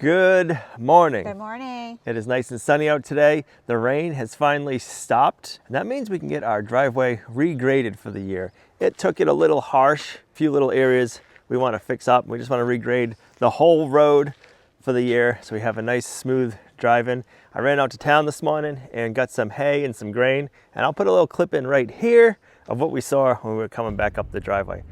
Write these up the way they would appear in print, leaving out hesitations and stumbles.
Good morning. Good morning. It is nice and sunny out today. The rain has finally stopped, and that means we can get our driveway regraded for the year. It took it a little harsh, a few little areas we want to fix up. We just want to regrade the whole road for the year so we have a nice smooth drive-in. I ran out to town this morning and got some hay and some grain, and I'll put a little clip in right here of what we saw when we were coming back up the driveway.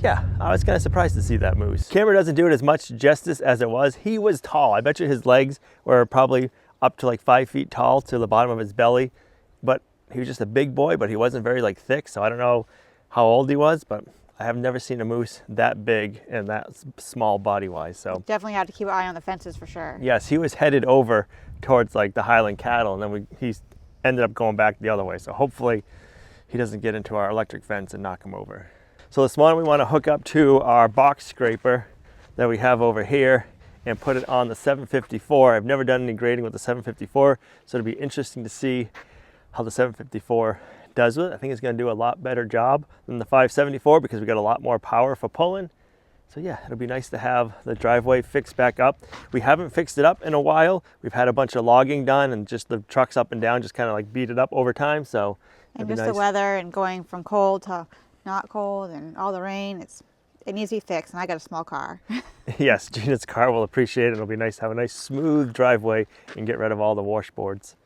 Yeah, I was kind of surprised to see that moose. Camera doesn't do it as much justice as it was. He was tall. I bet you his legs were probably up to like 5 feet tall to the bottom of his belly, but he was just a big boy, but he wasn't very like thick. So I don't know how old he was, but I have never seen a moose that big and that small body-wise. So Definitely have to keep an eye on the fences for sure. yes, he was headed over towards like the Highland cattle, and then he ended up going back the other way. So hopefully he doesn't get into our electric fence and knock him over. So this morning we want to hook up to our box scraper that we have over here and put it on the 754. I've never done any grading with the 754, so it'll be interesting to see how the 754 does with it. I think it's going to do a lot better job than the 574 because we got a lot more power for pulling. So yeah, it'll be nice to have the driveway fixed back up. We haven't fixed it up in a while. We've had a bunch of logging done and just the trucks up and down just kind of like beat it up over time. So and just the weather and going from cold to not cold and all the rain, it needs to be fixed, and I got a small car. Yes, Gina's car will appreciate it. It'll be nice to have a nice smooth driveway and get rid of all the washboards.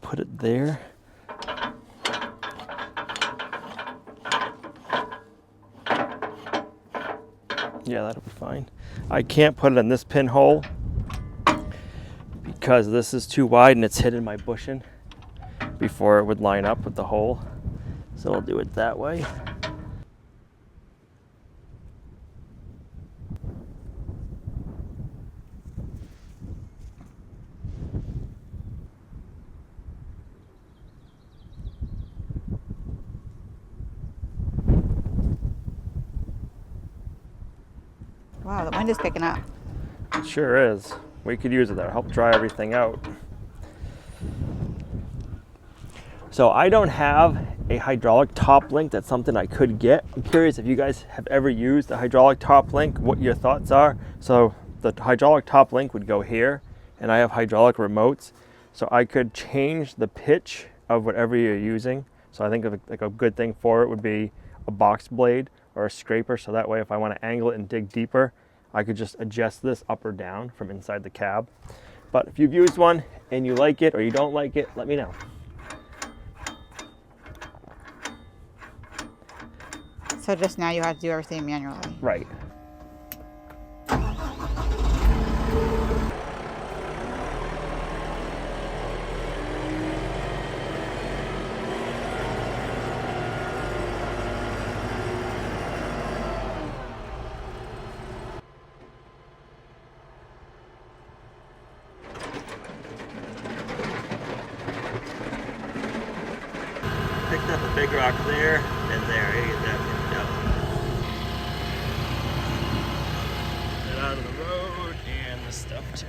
Put it there. Yeah, that'll be fine. I can't put it in this pinhole because this is too wide and it's hidden my bushing before it would line up with the hole. So I'll do it that way. Wow, the wind is picking up. It sure is. We could use it there. Help dry everything out. So I don't have a hydraulic top link. That's something I could get. I'm curious if you guys have ever used a hydraulic top link, what your thoughts are. So the hydraulic top link would go here, and I have hydraulic remotes. So I could change the pitch of whatever you're using. So I think like a good thing for it would be a box blade or a scraper, so that way if I want to angle it and dig deeper, I could just adjust this up or down from inside the cab. But if you've used one and you like it or you don't like it, let me know. So just now you have to do everything manually. Right. Picked up a big rock there and there. I gotta get that picked up. Get out of the road and the stuff too.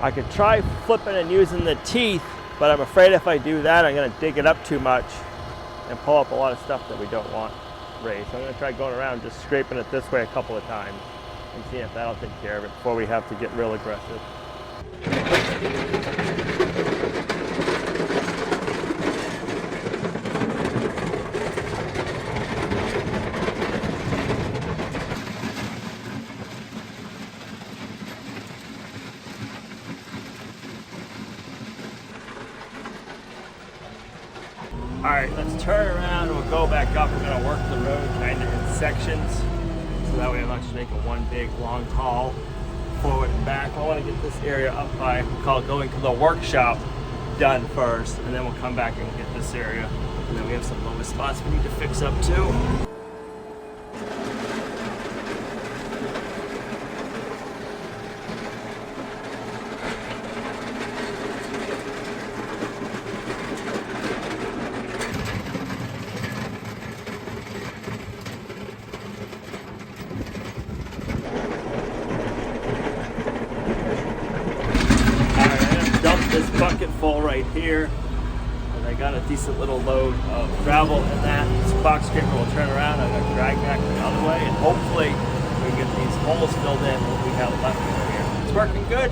I could try flipping and using the teeth, but I'm afraid if I do that, I'm gonna dig it up too much and pull up a lot of stuff that we don't want raised. So I'm gonna try going around just scraping it this way a couple of times and see if that'll take care of it before we have to get real aggressive. All right, let's turn around and we'll go back up. We're gonna work the road kind of in sections, so that way I'm not just making one big, long, tall forward and back. I want to get this area up by, we call it going to the workshop, done first, and then we'll come back and get this area. And then we have some lower spots we need to fix up too. full right here. And I got a decent little load of gravel in that. This box scraper will turn around. I'm gonna drag back the other way, and hopefully we can get these holes filled in what we have left over here. It's working good.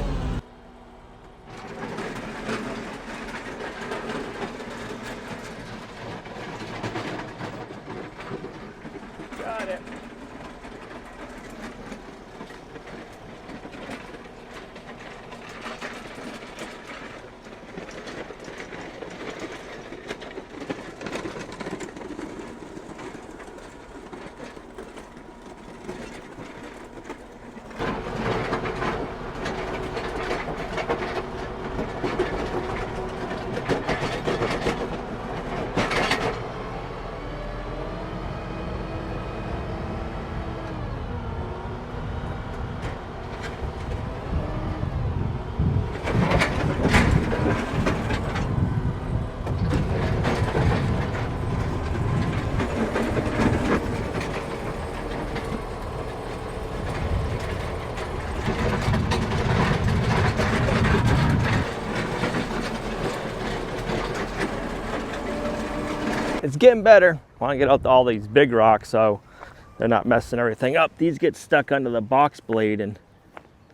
Got it. It's getting better. I want to get out all these big rocks so they're not messing everything up. These get stuck under the box blade, and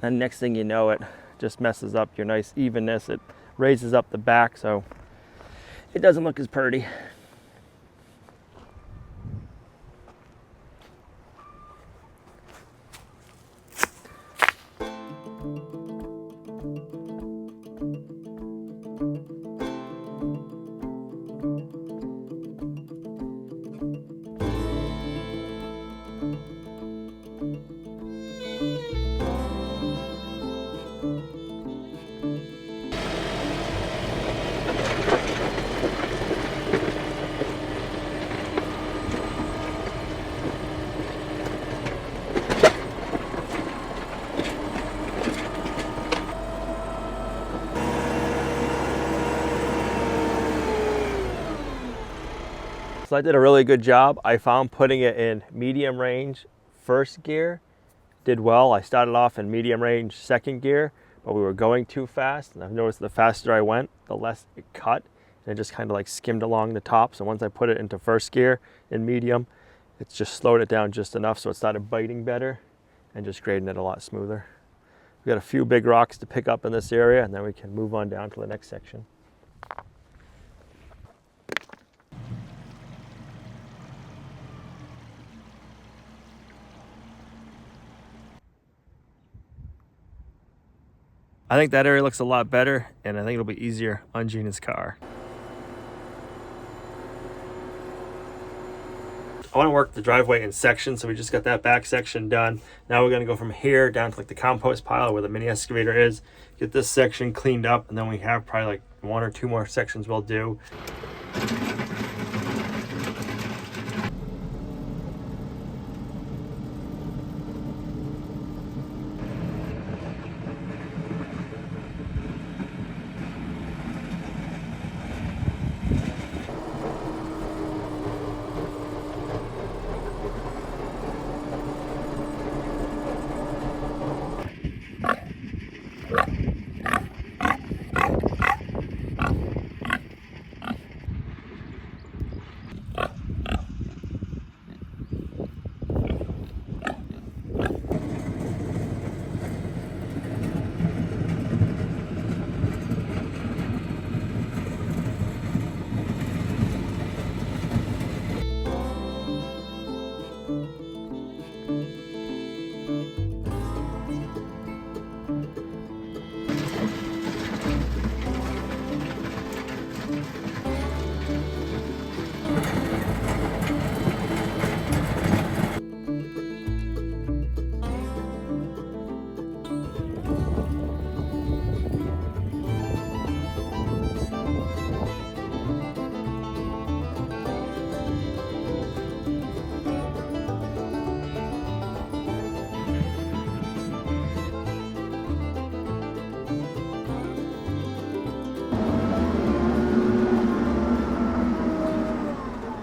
then next thing you know, it just messes up your nice evenness. It raises up the back so it doesn't look as pretty. So I did a really good job. I found putting it in medium range first gear did well. I started off in medium range second gear, but we were going too fast. And I've noticed the faster I went, the less it cut. And it just kind of like skimmed along the top. So once I put it into first gear in medium, it's just slowed it down just enough so it started biting better and just grading it a lot smoother. We got a few big rocks to pick up in this area, and then we can move on down to the next section. I think that area looks a lot better, and I think it'll be easier on Gina's car. I want to work the driveway in sections, so we just got that back section done. Now we're going to go from here down to like the compost pile where the mini excavator is, get this section cleaned up, and then we have probably like 1 or 2 more sections we'll do.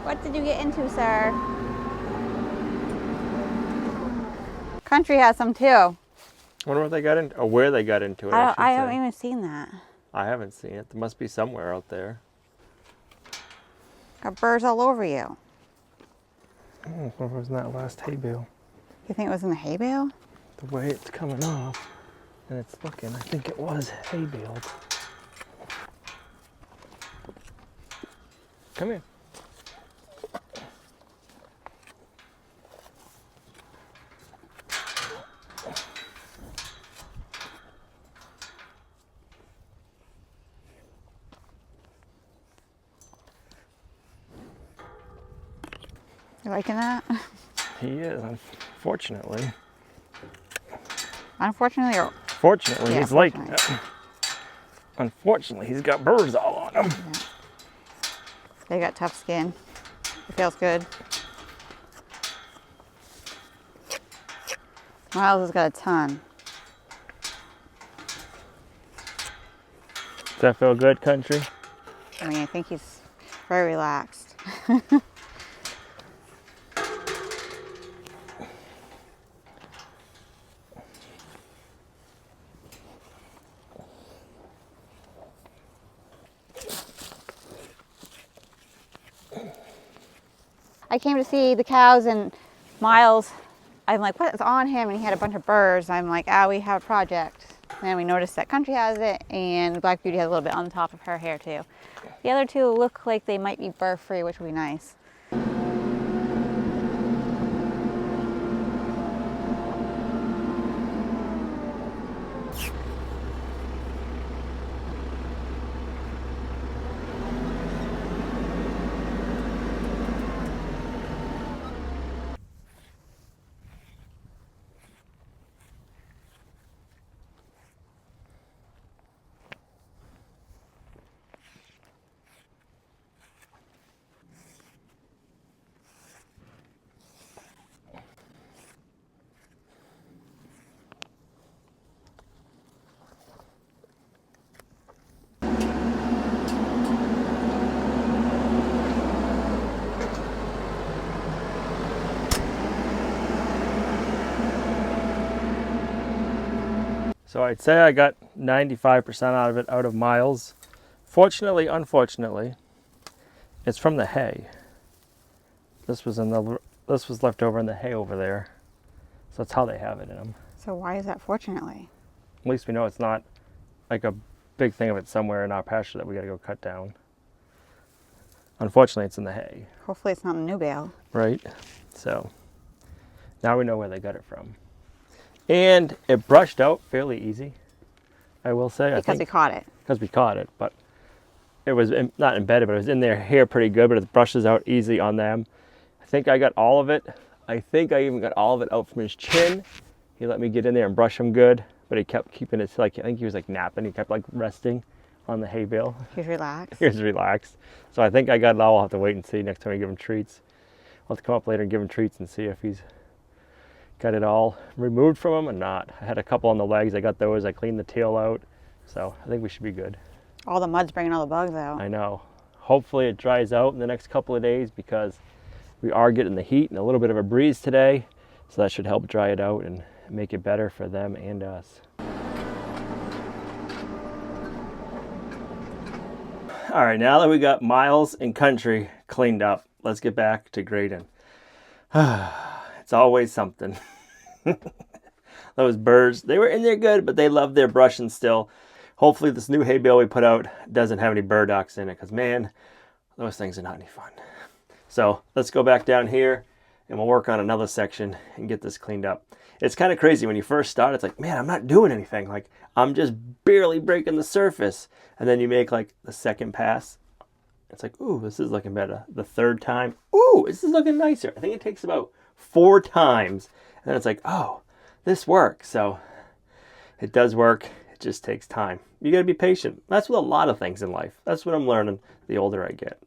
What did you get into, sir? Country has some too. I wonder what they got into, or where they got into it. I haven't even seen that. I haven't seen it. There must be somewhere out there. Got burrs all over you. Oh, what was in that last hay bale? You think it was in the hay bale? The way it's coming off and it's looking, I think it was hay baled. Come here. You liking that? He is, unfortunately. Unfortunately, or Fortunately, Yeah, he's like fortunately. unfortunately, he's got burrs all on him. yeah. They got tough skin. It feels good. Miles has got a ton. Does that feel good, country? I mean, I think he's very relaxed. I came to see the cows and Miles, I'm like, what is on him? And he had a bunch of burrs. I'm like, we have a project. And then we noticed that Country has it and Black Beauty has a little bit on the top of her hair too. The other two look like they might be burr free, which would be nice. So I'd say I got 95% out of it out of Miles. Fortunately, unfortunately, it's from the hay. This was left over in the hay over there. So that's how they have it in them. So why is that fortunately? At least we know it's not like a big thing of it somewhere in our pasture that we got to go cut down. Unfortunately, it's in the hay. Hopefully it's not a new bale. Right? So now we know where they got it from. And it brushed out fairly easy, I will say. Because we caught it. Because we caught it, but it was not embedded, but it was in their hair pretty good, but it brushes out easy on them. I think I got all of it. I think I even got all of it out from his chin. He let me get in there and brush him good, but he kept keeping it, like, I think he was like napping. He kept like resting on the hay bale. He's relaxed. He was relaxed. So I think I got it all. I'll have to wait and see next time I give him treats. I'll have to come up later and give him treats and see if he's got it all removed from him or not. I had a couple on the legs. I got those. I cleaned the tail out. So I think we should be good. All the mud's bringing all the bugs out. I know. Hopefully it dries out in the next couple of days because we are getting the heat and a little bit of a breeze today. So that should help dry it out and make it better for them and us. All right, now that we got Miles and Country cleaned up, let's get back to grading. It's always something. Those burrs, they were in there good, but they love their brushing still. Hopefully this new hay bale we put out doesn't have any burdocks in it, because man, those things are not any fun. So let's go back down here and we'll work on another section and get this cleaned up. It's kind of crazy when you first start. It's like, man, I'm not doing anything. Like, I'm just barely breaking the surface. And then you make like the second pass. It's like, ooh, this is looking better. The third time, ooh, this is looking nicer. I think it takes about 4 times. And then it's like, oh, this works. So it does work. It just takes time. You got to be patient. That's with a lot of things in life. That's what I'm learning the older I get.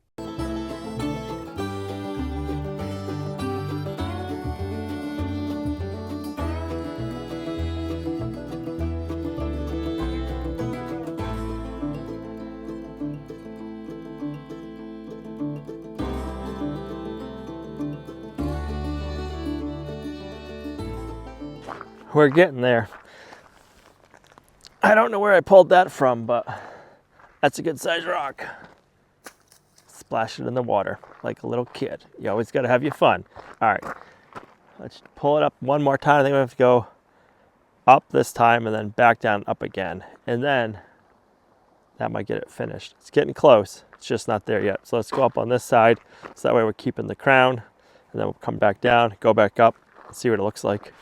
We're getting there. I don't know where I pulled that from, but That's a good sized rock. Splash it in the water like a little kid. You always got to have your fun. All right, let's pull it up one more time. I think we have to go up this time and then back down, up again. And then that might get it finished. It's getting close. It's just not there yet. So let's go up on this side. So that way we're keeping the crown. And then we'll come back down, go back up, and see what it looks like.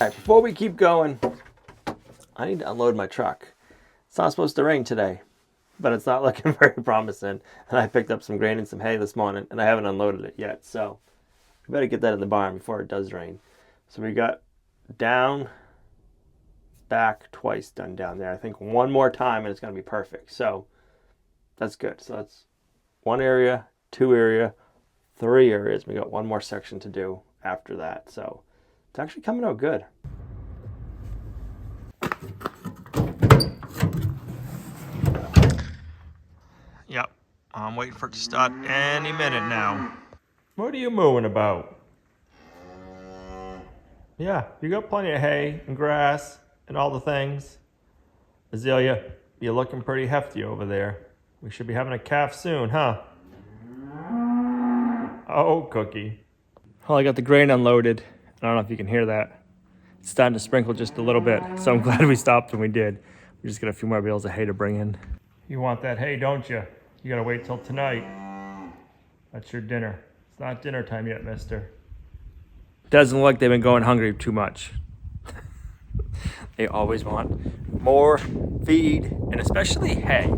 All right, before we keep going, I need to unload my truck. It's not supposed to rain today, but it's not looking very promising. And I picked up some grain and some hay this morning, and I haven't unloaded it yet. So we better get that in the barn before it does rain. So we got down, back, twice done down there. I think one more time and it's going to be perfect. So that's good. So that's one area, two area, three areas. We got one more section to do after that. So it's actually coming out good. Yep, I'm waiting for it to start any minute now. What are you mooing about? Yeah, you got plenty of hay and grass and all the things. Azalea, you're looking pretty hefty over there. We should be having a calf soon, huh? Oh, Cookie. Well, I got the grain unloaded. I don't know if you can hear that. It's starting to sprinkle just a little bit, so I'm glad we stopped when we did. We just got a few more bales of hay to bring in. You want that hay, don't you? You gotta wait till tonight. That's your dinner. It's not dinner time yet, mister. Doesn't look like they've been going hungry too much. They always want more feed, and especially hay.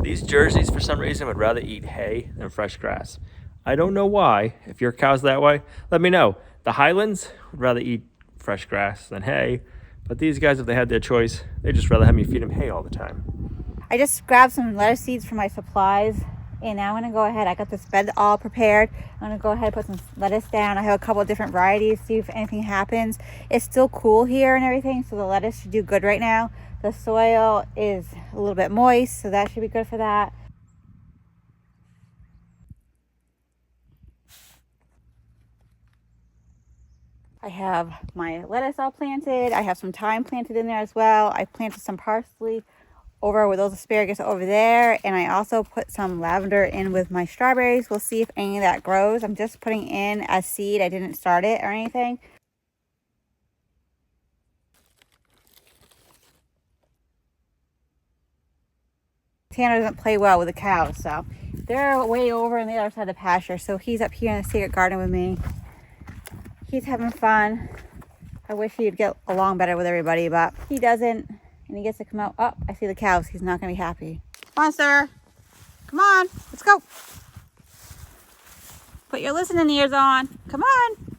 These jerseys, for some reason, would rather eat hay than fresh grass. I don't know why. If your cow's that way, let me know. The Highlands would rather eat fresh grass than hay, but these guys, if they had their choice, they'd just rather have me feed them hay all the time. I just grabbed some lettuce seeds from my supplies, and now I'm going to go ahead. I got this bed all prepared. I'm going to go ahead and put some lettuce down. I have a couple of different varieties, see if anything happens. It's still cool here and everything, so the lettuce should do good right now. The soil is a little bit moist, so that should be good for that. I have my lettuce all planted. I have some thyme planted in there as well. I planted some parsley over with those asparagus over there, and I also put some lavender in with my strawberries. We'll see if any of that grows. I'm just putting in as seed. I didn't start it or anything. Tanner doesn't play well with the cows, so they're way over on the other side of the pasture. So he's up here in the secret garden with me. He's having fun. I wish he'd get along better with everybody, but he doesn't. And he gets to come out. Oh, I see the cows. He's not going to be happy. Come on, sir. Come on. Let's go. Put your listening ears on. Come on.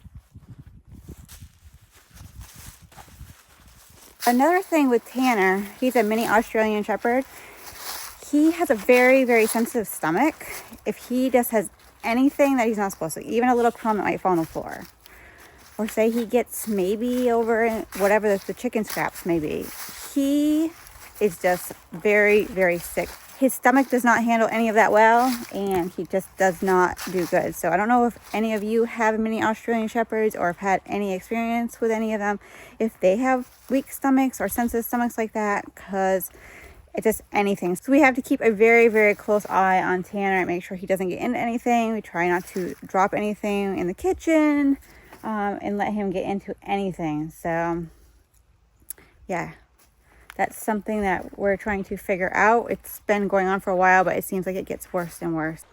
Another thing with Tanner, he's a mini Australian Shepherd. He has a very, very sensitive stomach. If he just has anything that he's not supposed to, even a little crumb that might fall on the floor, or say he gets maybe over whatever the chicken scraps may be, he is just very, very sick. His stomach does not handle any of that well, and he just does not do good. So I don't know if any of you have mini Australian Shepherds or have had any experience with any of them, if they have weak stomachs or sensitive stomachs like that, because it's just anything. So we have to keep a very, very close eye on Tanner and make sure he doesn't get into anything. We try not to drop anything in the kitchen and let him get into anything. So yeah, that's something that we're trying to figure out. It's been going on for a while, but it seems like it gets worse and worse.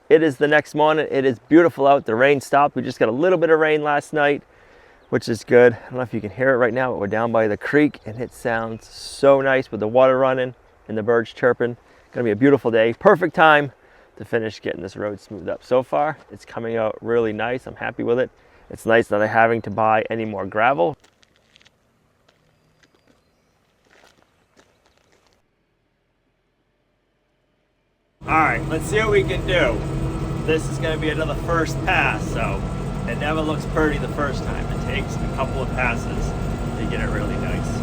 It is the next morning. It is beautiful out. The rain stopped. We just got a little bit of rain last night, which is good. I don't know if you can hear it right now, but we're down by the creek and it sounds so nice with the water running and the birds chirping. Gonna be a beautiful day. Perfect time to finish getting this road smoothed up. So far, it's coming out really nice. I'm happy with it. It's nice not having to buy any more gravel. All right, let's see what we can do. This is gonna be another first pass, so it never looks pretty the first time. It takes a couple of passes to get it really nice.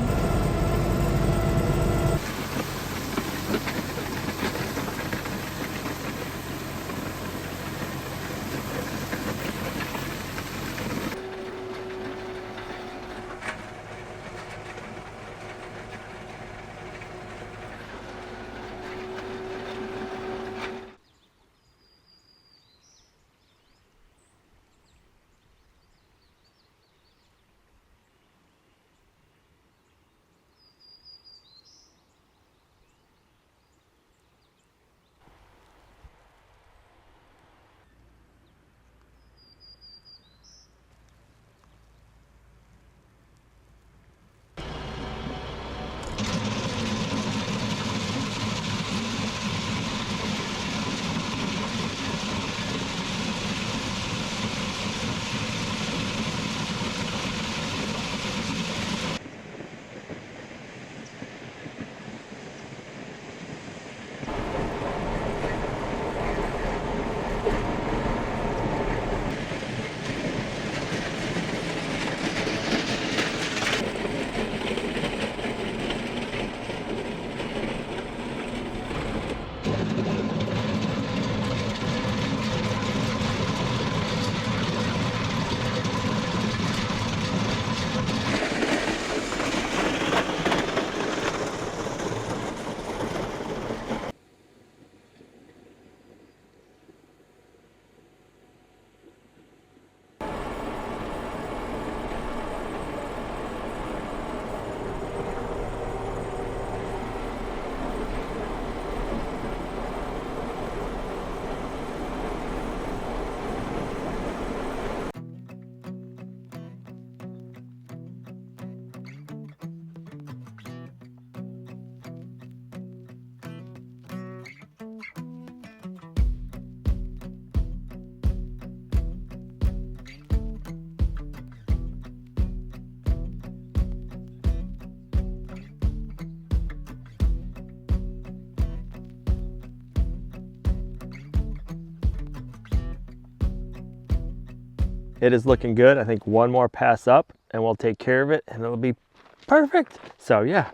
It is looking good. I think one more pass up and we'll take care of it and it'll be perfect. So yeah,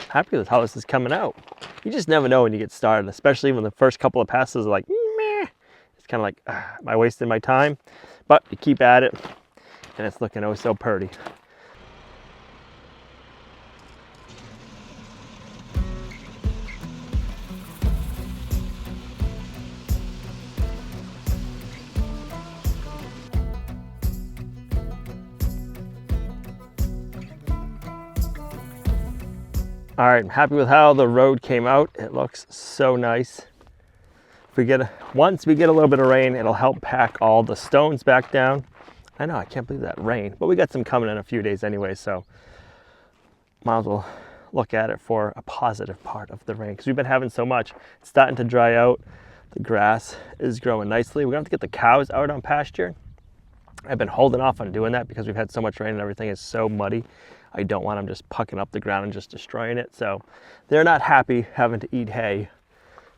happy with how this is coming out. You just never know when you get started, especially when the first couple of passes are like, meh. It's kind of like, am I wasting my time? But you keep at it and it's looking oh so pretty. All right, I'm happy with how the road came out. It looks so nice. Once we get a little bit of rain, it'll help pack all the stones back down. I know, I can't believe that rain, but we got some coming in a few days anyway, so might as well look at it for a positive part of the rain because we've been having so much. It's starting to dry out. The grass is growing nicely. We're gonna have to get the cows out on pasture. I've been holding off on doing that because we've had so much rain and everything is so muddy. I don't want them just pucking up the ground and just destroying it. So they're not happy having to eat hay,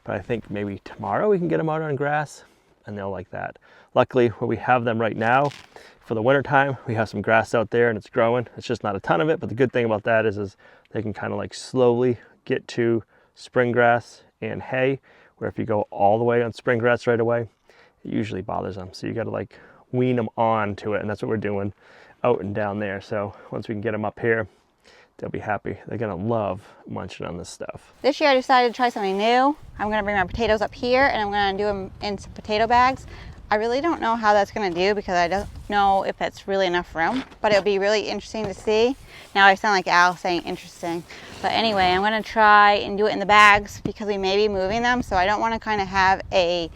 but I think maybe tomorrow we can get them out on grass and they'll like that. Luckily, where we have them right now, for the winter time, we have some grass out there and it's growing. It's just not a ton of it, but the good thing about that is they can kind of like slowly get to spring grass and hay, where if you go all the way on spring grass right away, it usually bothers them. So you got to like wean them on to it, and that's what we're doing out and down there. So once we can get them up here, they'll be happy. They're gonna love munching on this stuff. This year I decided to try something new. I'm gonna bring my potatoes up here and I'm gonna do them in some potato bags. I really don't know how that's gonna do because I don't know if it's really enough room, but it'll be really interesting to see. Now I sound like Al saying interesting. But anyway, I'm gonna try and do it in the bags because we may be moving them. So I don't wanna kind of have a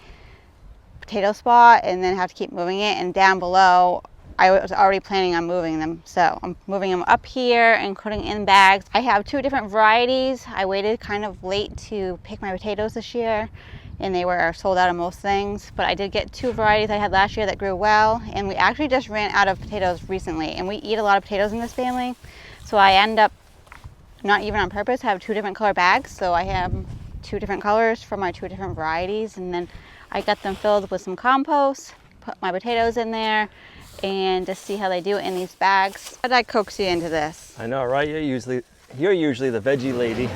potato spot and then have to keep moving it. And down below, I was already planning on moving them. So I'm moving them up here and putting in bags. I have two different varieties. I waited kind of late to pick my potatoes this year. and they were sold out of most things. But I did get 2 varieties I had last year that grew well, and we actually just ran out of potatoes recently, and we eat a lot of potatoes in this family. So I end up, not even on purpose, have 2 different color bags. So I have 2 different colors for my 2 different varieties, and then I got them filled with some compost, put my potatoes in there, and just see how they do in these bags. How did I coax you into this? I know, right? You're usually the veggie lady.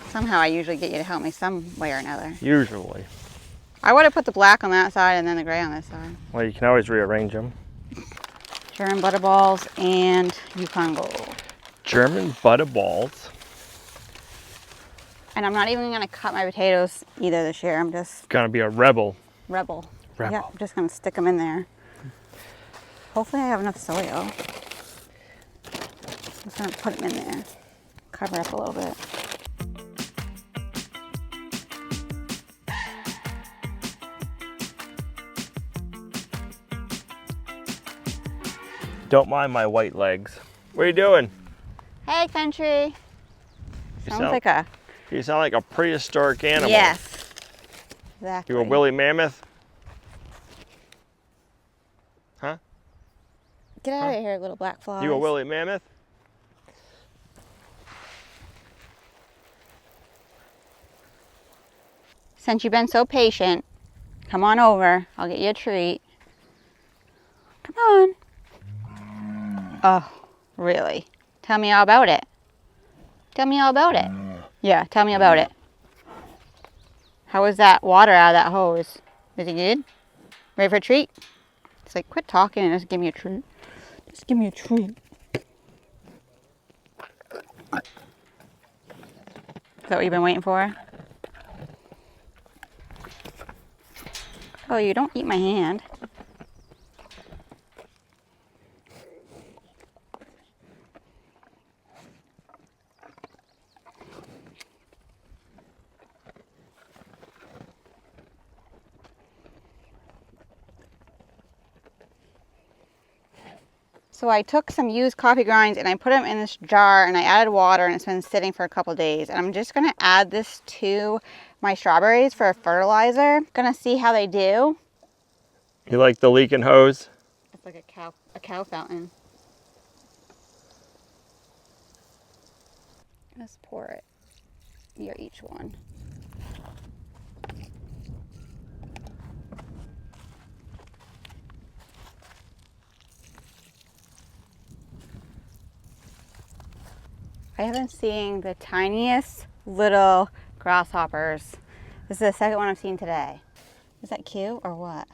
Somehow I usually get you to help me some way or another. Usually. I would have put the black on that side and then the gray on this side. Well, you can always rearrange them. German butterballs and Yukon Gold. German butterballs. And I'm not even gonna cut my potatoes either this year. I'm just Gonna be a rebel. rebel. Rebel. Yeah, I'm just gonna stick them in there. Hopefully I have enough soil. I'm just gonna put them in there. Cover up a little bit. Don't mind my white legs. What are you doing? Hey, country. You sound like a prehistoric animal. Yes. Exactly. You a woolly mammoth? Huh? Get out of here, little black flies. You a woolly mammoth? Since you've been so patient, come on over. I'll get you a treat. Come on. Oh, really? Tell me all about it. Tell me all about it. Yeah, tell me about it. How was that water out of that hose? Is it good? Ready for a treat? It's like, quit talking and just give me a treat. Just give me a treat. Is that what you've been waiting for? Oh, you don't eat my hand. So I took some used coffee grinds and I put them in this jar and I added water and it's been sitting for a couple days. And I'm just gonna add this to my strawberries for a fertilizer. Gonna see how they do. You like the leaking hose? It's like a cow fountain. Let's pour it near each one. I have been seeing the tiniest little grasshoppers. This is the second one I've seen today. Is that cute or what?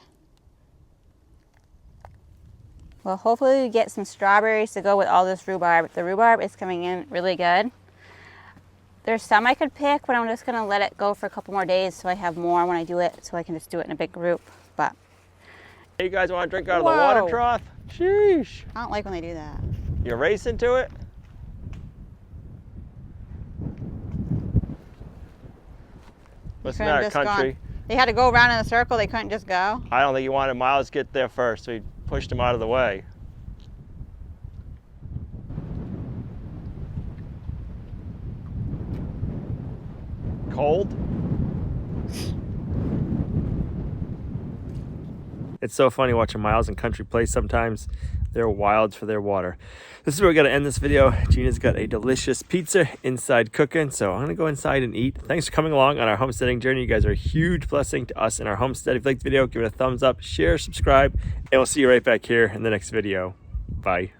Well, hopefully we get some strawberries to go with all this rhubarb. The rhubarb is coming in really good. There's some I could pick, but I'm just gonna let it go for a couple more days so I have more when I do it, so I can just do it in a big group. But Hey, you guys want to drink out of the water trough? Sheesh. I don't like when they do that. You're racing to it? What's the matter, country? They had to go around in a circle, they couldn't just go. I don't think he wanted Miles to get there first, so he pushed him out of the way. Cold? It's so funny watching Miles and Country play sometimes. They're wild for their water. This is where we're going to end this video. Gina's got a delicious pizza inside cooking, so I'm going to go inside and eat. Thanks for coming along on our homesteading journey. You guys are a huge blessing to us in our homestead. If you liked the video, give it a thumbs up, share, subscribe, and we'll see you right back here in the next video. Bye.